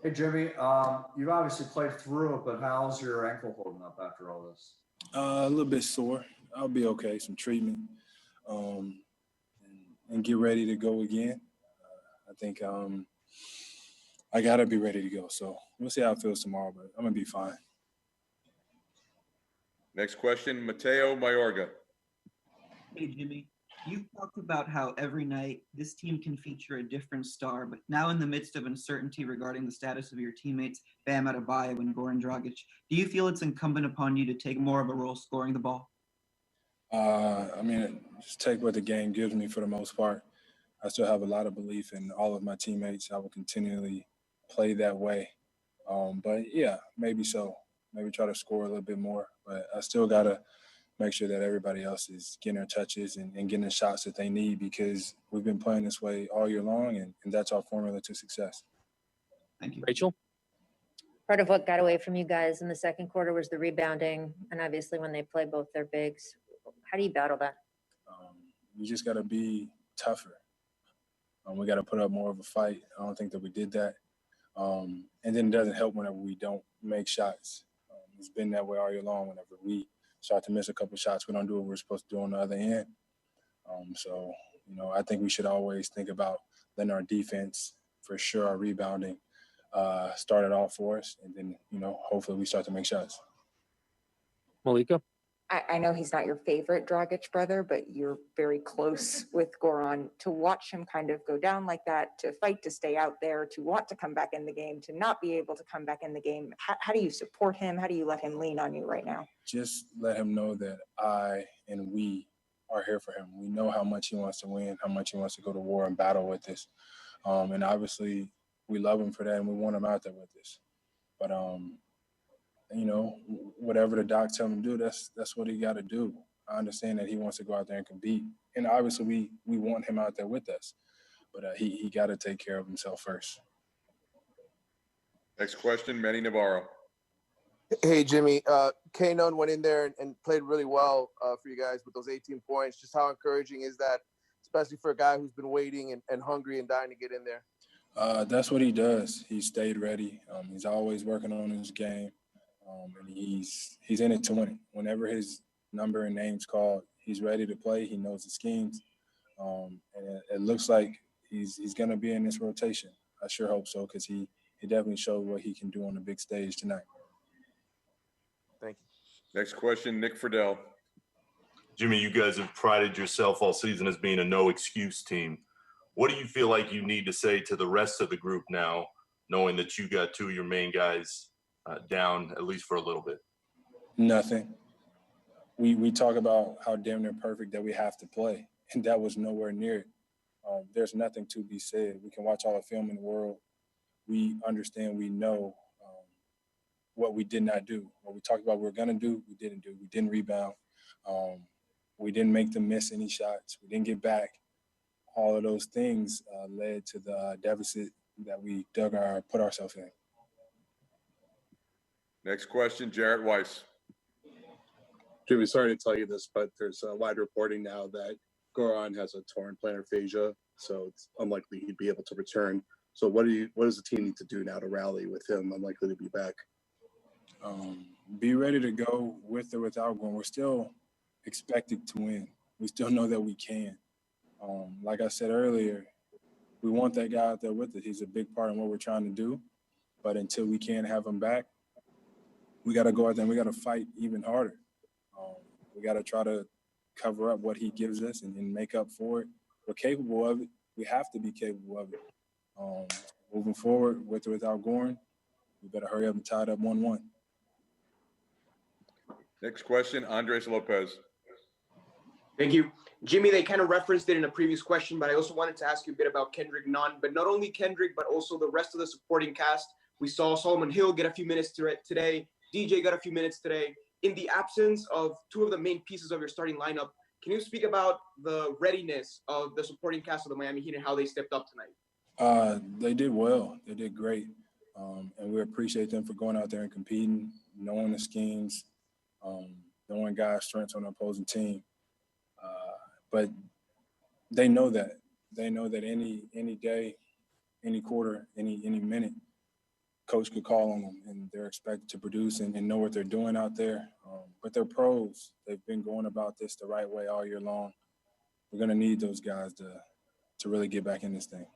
Hey, Jimmy, you've obviously played through it, but how's your ankle holding up after all this? A little bit sore. I'll be okay. Some treatment, um, and get ready to go again. I think I gotta be ready to go. So we'll see how it feels tomorrow, but I'm gonna be fine. Next question, Mateo Mayorga. Hey, Jimmy, you've talked about how every night this team can feature a different star, but now in the midst of uncertainty regarding the status of your teammates, Bam Adebayo and Goran Dragić, do you feel it's incumbent upon you to take more of a role scoring the ball? I mean, just take what the game gives me for the most part. I still have a lot of belief in all of my teammates. I will continually play that way. But yeah, maybe so. Maybe try to score a little bit more. But I still got to make sure that everybody else is getting their touches and getting the shots that they need, because we've been playing this way all year long, and that's our formula to success. Thank you. Rachel? Part of what got away from you guys in the second quarter was the rebounding, and obviously when they play both their bigs. How do you battle that? We just got to be tougher. We got to put up more of a fight. I don't think that we did that. And then it doesn't help whenever we don't make shots. It's been that way all year long. Whenever we start to miss a couple shots, we don't do what we're supposed to do on the other end. So, I think we should always think about letting our defense, for sure, our rebounding, start it off for us. And then, hopefully we start to make shots. Malika? I know he's not your favorite Dragic brother, but you're very close with Goran. To watch him kind of go down like that, to fight to stay out there, to want to come back in the game, to not be able to come back in the game, how do you support him? How do you let him lean on you right now? Just let him know that I and we are here for him. We know how much he wants to win, how much he wants to go to war and battle with us. And obviously we love him for that, and we want him out there with us. But, whatever the doc tell him to do, that's what he got to do. I understand that he wants to go out there and compete. And obviously we want him out there with us. But he got to take care of himself first. Next question, Manny Navarro. Hey, Jimmy. Kendrick Nunn went in there and played really well for you guys with those 18 points. Just how encouraging is that, especially for a guy who's been waiting and hungry and dying to get in there? That's what he does. He stayed ready. He's always working on his game. And he's in it to win it. Whenever his number and name's called, he's ready to play. He knows the schemes. And it looks like he's going to be in this rotation. I sure hope so, because he definitely showed what he can do on the big stage tonight. Thank you. Next question, Nick Friedel. Jimmy, you guys have prided yourself all season as being a no-excuse team. What do you feel like you need to say to the rest of the group now, knowing that you got two of your main guys down, at least for a little bit? Nothing. We talk about how damn near perfect that we have to play, and that was nowhere near it. There's nothing to be said. We can watch all the film in the world. We understand, we know what we did not do. What we talked about we were going to do, we didn't do. We didn't rebound. We didn't make them miss any shots. We didn't get back. All of those things led to the deficit that we put ourselves in. Next question, Jarrett Weiss. Jimmy, sorry to tell you this, but there's wide reporting now that Goran has a torn plantar fascia, so it's unlikely he'd be able to return. So what does the team need to do now to rally with him unlikely to be back? Be ready to go with or without Goran. We're still expected to win. We still know that we can. Like I said earlier, we want that guy out there with us. He's a big part in what we're trying to do. But until we can have him back, we got to go out there and we got to fight even harder. We got to try to cover up what he gives us and make up for it. We're capable of it. We have to be capable of it. Moving forward, with or without Goran, we better hurry up and tie it up 1-1. Next question, Andres Lopez. Thank you. Jimmy, they kind of referenced it in a previous question, but I also wanted to ask you a bit about Kendrick Nunn, but not only Kendrick, but also the rest of the supporting cast. We saw Solomon Hill get a few minutes today. DJ got a few minutes today. In the absence of two of the main pieces of your starting lineup, can you speak about the readiness of the supporting cast of the Miami Heat and how they stepped up tonight? They did well. They did great. And we appreciate them for going out there and competing, knowing the schemes, knowing guys' strengths on the opposing team. But they know that. They know that any day, any quarter, any minute, coach could call on them, and they're expected to produce and know what they're doing out there. But they're pros. They've been going about this the right way all year long. We're going to need those guys to really get back in this thing.